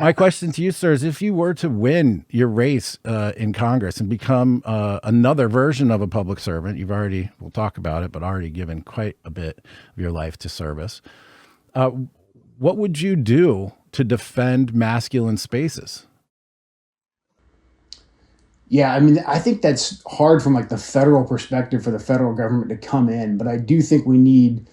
My question to you, sir, is if you were to win your race in Congress and become another version of a public servant, we'll talk about it, but already given quite a bit of your life to service. What would you do to defend masculine spaces? Yeah, I mean, I think that's hard from like the federal perspective for the federal government to come in, but I do think we need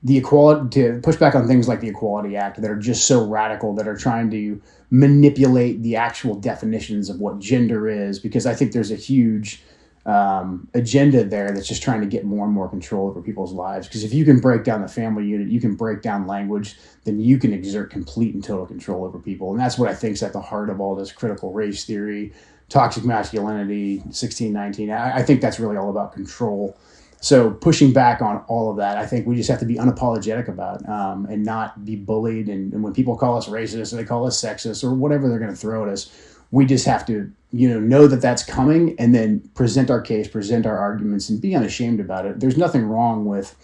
the equality to push back on things like the Equality Act that are just so radical that are trying to manipulate the actual definitions of what gender is, because I think there's a huge agenda there that's just trying to get more and more control over people's lives. Because if you can break down the family unit, you can break down language, then you can exert complete and total control over people. And that's what I think is at the heart of all this critical race theory, toxic masculinity, 1619. I think that's really all about control. So pushing back on all of that, I think we just have to be unapologetic about and not be bullied. And when people call us racist or they call us sexist or whatever they're going to throw at us, we just have to, know that that's coming and then present our case, present our arguments, and be unashamed about it. There's nothing wrong with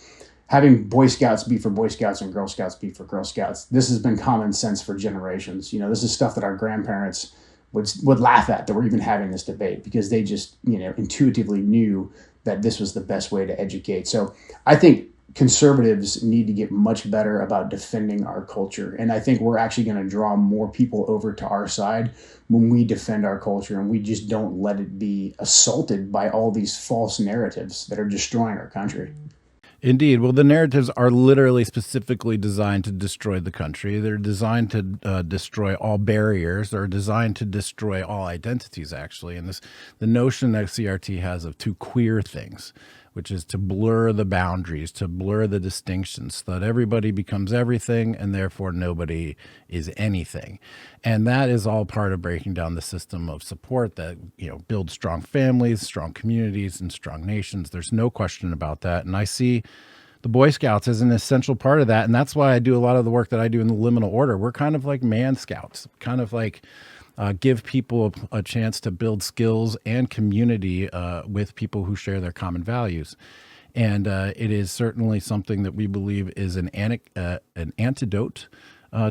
having Boy Scouts be for Boy Scouts and Girl Scouts be for Girl Scouts. This has been common sense for generations. This is stuff that our grandparents would laugh at, that we're even having this debate, because they just, intuitively knew that this was the best way to educate. So I think conservatives need to get much better about defending our culture. And I think we're actually going to draw more people over to our side when we defend our culture and we just don't let it be assaulted by all these false narratives that are destroying our country. Indeed. Well, the narratives are literally specifically designed to destroy the country. They're designed to destroy all barriers. They're designed to destroy all identities, actually. And the notion that CRT has of two queer things, which is to blur the boundaries, to blur the distinctions, so that everybody becomes everything and therefore nobody is anything. And that is all part of breaking down the system of support that, builds strong families, strong communities, and strong nations. There's no question about that. And I see the Boy Scouts as an essential part of that. And that's why I do a lot of the work that I do in the Liminal Order. We're kind of like man scouts, kind of like give people a chance to build skills and community with people who share their common values. And it is certainly something that we believe is an antidote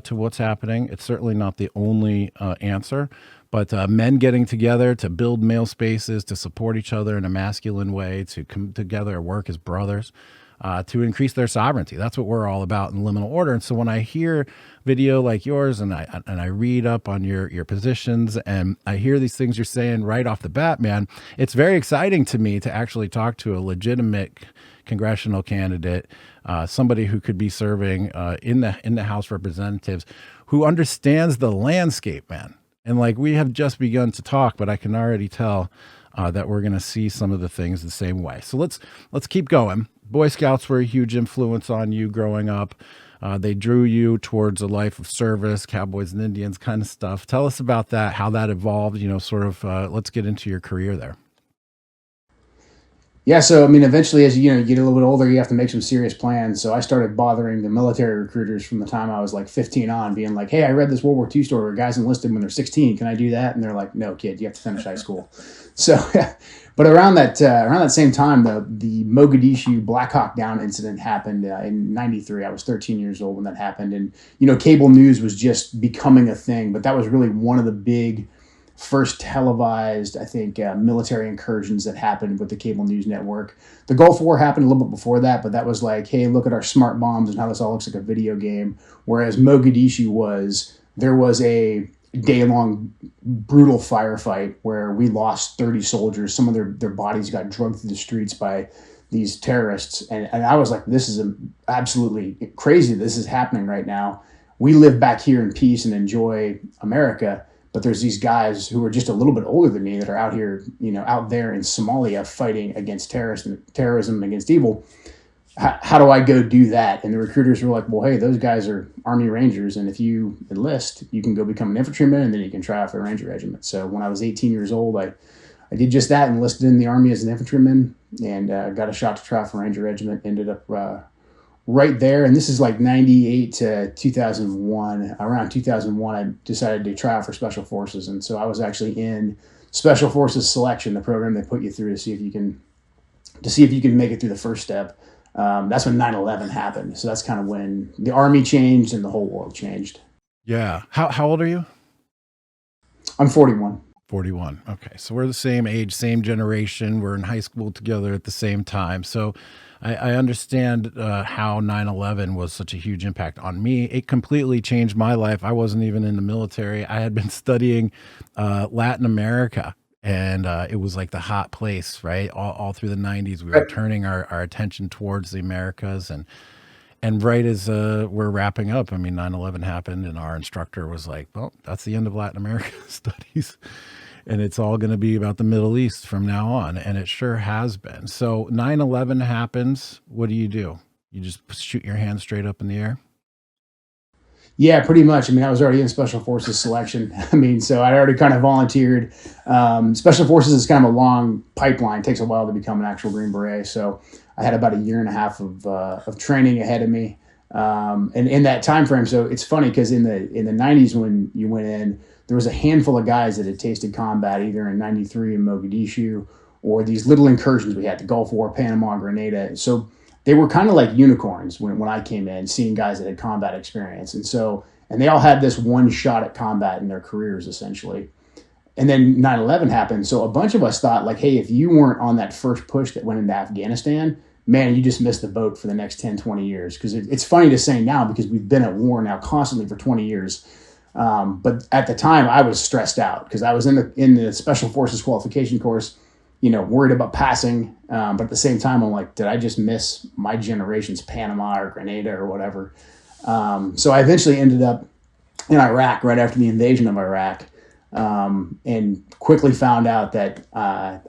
to what's happening. It's certainly not the only answer, but men getting together to build male spaces, to support each other in a masculine way, to come together and work as brothers, to increase their sovereignty. That's what we're all about in Liminal Order. And so when I hear video like yours and I read up on your positions and I hear these things you're saying right off the bat, man, it's very exciting to me to actually talk to a legitimate congressional candidate, somebody who could be serving in the House of Representatives, who understands the landscape, man. And like, we have just begun to talk, but I can already tell that we're going to see some of the things the same way. So let's keep going. Boy Scouts were a huge influence on you growing up. They drew you towards a life of service, cowboys and Indians kind of stuff. Tell us about that, how that evolved, let's get into your career there. Yeah, so I mean, eventually, as you get a little bit older, you have to make some serious plans. So I started bothering the military recruiters from the time I was like 15 on, being like, "Hey, I read this World War II story where guys enlisted when they're 16. Can I do that?" And they're like, "No, kid, you have to finish high school." So, but around that same time, the Mogadishu Black Hawk Down incident happened in '93. I was 13 years old when that happened, and cable news was just becoming a thing. But that was really one of the big first televised, I think, military incursions that happened with the cable news network. The Gulf War happened a little bit before that, but that was like, hey, look at our smart bombs and how this all looks like a video game. Whereas Mogadishu there was a day-long brutal firefight where we lost 30 soldiers. Some of their bodies got drugged through the streets by these terrorists. And I was like, this is absolutely crazy. This is happening right now. We live back here in peace and enjoy America. But there's these guys who are just a little bit older than me that are out here, out there in Somalia fighting against terrorism, against evil. How do I go do that? And the recruiters were like, well, hey, those guys are Army Rangers. And if you enlist, you can go become an infantryman and then you can try out for a Ranger regiment. So when I was 18 years old, I did just that, enlisted in the Army as an infantryman and got a shot to try out for a Ranger regiment, ended up right there. And this is like 98 to 2001. Around 2001, I decided to try out for Special Forces. And so I was actually in Special Forces selection, the program they put you through to see if you can make it through the first step. That's when 9/11 happened. So that's kind of when the Army changed and the whole world changed. Yeah. How old are you? I'm 41. 41. Okay. So we're the same age, same generation. We're in high school together at the same time. So I understand how 9/11 was such a huge impact on me. It completely changed my life. I wasn't even in the military. I had been studying Latin America. And it was like the hot place, right? All through the 90s, we were Right. turning our attention towards the Americas. And right as we're wrapping up, I mean, 9/11 happened, and our instructor was like, well, that's the end of Latin America studies. And it's all going to be about the Middle East from now on. And it sure has been. So 9/11 happens. What do? You just shoot your hand straight up in the air? Yeah, pretty much. I mean, I was already in Special Forces selection. I mean, so I already kind of volunteered. Special Forces is kind of a long pipeline. It takes a while to become an actual Green Beret. So I had about a year and a half of training ahead of me. And in that time frame, so it's funny because in the 90s when you went in, there was a handful of guys that had tasted combat either in 93 in Mogadishu or these little incursions we had, the Gulf War, Panama, Grenada. So they were kind of like unicorns when I came in, seeing guys that had combat experience. And they all had this one shot at combat in their careers, essentially. And then 9/11 happened. So a bunch of us thought, like, hey, if you weren't on that first push that went into Afghanistan, man, you just missed the boat for the next 10, 20 years. Because it's funny to say now because we've been at war now constantly for 20 years. But at the time, I was stressed out because I was in the Special Forces qualification course, worried about passing. But at the same time, I'm like, did I just miss my generation's Panama or Grenada or whatever? So I eventually ended up in Iraq right after the invasion of Iraq, and quickly found out that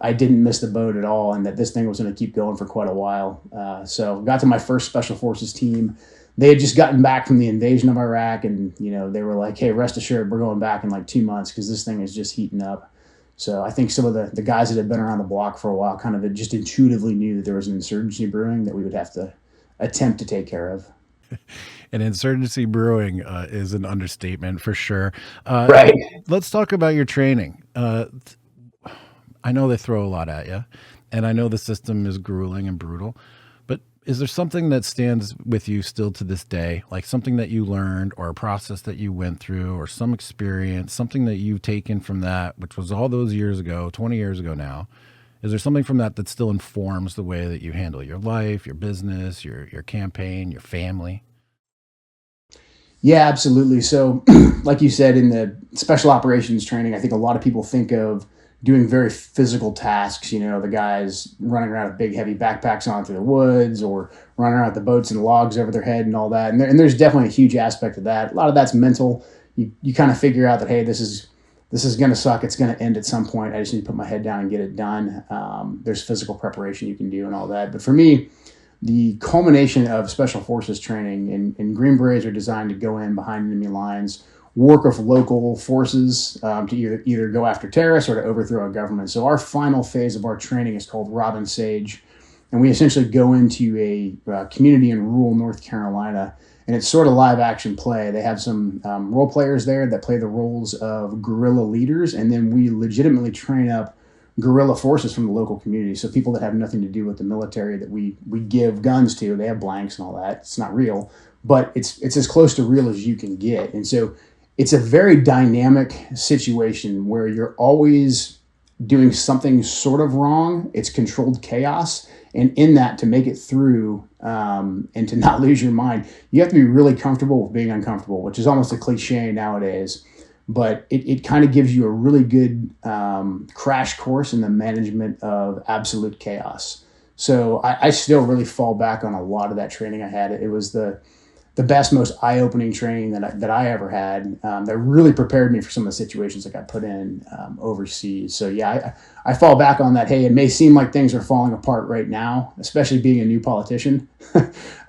I didn't miss the boat at all and that this thing was going to keep going for quite a while. So got to my first Special Forces team. They had just gotten back from the invasion of Iraq, and they were like, hey, rest assured, we're going back in like 2 months because this thing is just heating up. So I think some of the guys that had been around the block for a while kind of just intuitively knew that there was an insurgency brewing that we would have to attempt to take care of. An insurgency brewing is an understatement for sure. Right. Let's talk about your training. I know they throw a lot at you, and I know the system is grueling and brutal, but is there something that stands with you still to this day, like something that you learned or a process that you went through or some experience, something that you've taken from that, which was all those years ago, 20 years ago now? Is there something from that still informs the way that you handle your life, your business, your campaign, your family? Yeah, absolutely. So, like you said, in the special operations training, I think a lot of people think of doing very physical tasks. The guys running around with big, heavy backpacks on through the woods or running around with the boats and logs over their head and all that. And there's definitely a huge aspect of that. A lot of that's mental. You kind of figure out that, hey, this is going to suck. It's going to end at some point. I just need to put my head down and get it done. There's physical preparation you can do and all that. But for me, the culmination of Special Forces training and Green Berets are designed to go in behind enemy lines, work with local forces to either go after terrorists or to overthrow a government. So our final phase of our training is called Robin Sage, and we essentially go into a community in rural North Carolina, and it's sort of live action play. They have some role players there that play the roles of guerrilla leaders, and then we legitimately train up guerrilla forces from the local community. So people that have nothing to do with the military that we give guns to, they have blanks and all that. It's not real, but it's as close to real as you can get. And so it's a very dynamic situation where you're always doing something sort of wrong. It's controlled chaos. And in that, to make it through and to not lose your mind, you have to be really comfortable with being uncomfortable, which is almost a cliche nowadays. But it kind of gives you a really good crash course in the management of absolute chaos. So I still really fall back on a lot of that training I had. It was the best, most eye-opening training that I ever had that really prepared me for some of the situations that got put in overseas. So yeah, I fall back on that. Hey, it may seem like things are falling apart right now, especially being a new politician,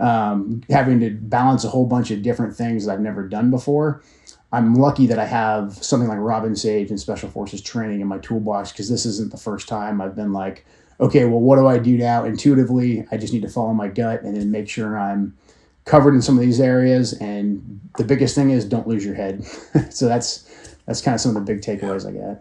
having to balance a whole bunch of different things that I've never done before. I'm lucky that I have something like Robin Sage and Special Forces training in my toolbox because this isn't the first time I've been like, okay, well, what do I do now? Intuitively, I just need to follow my gut and then make sure I'm covered in some of these areas. And the biggest thing is don't lose your head. So that's kind of some of the big takeaways I got.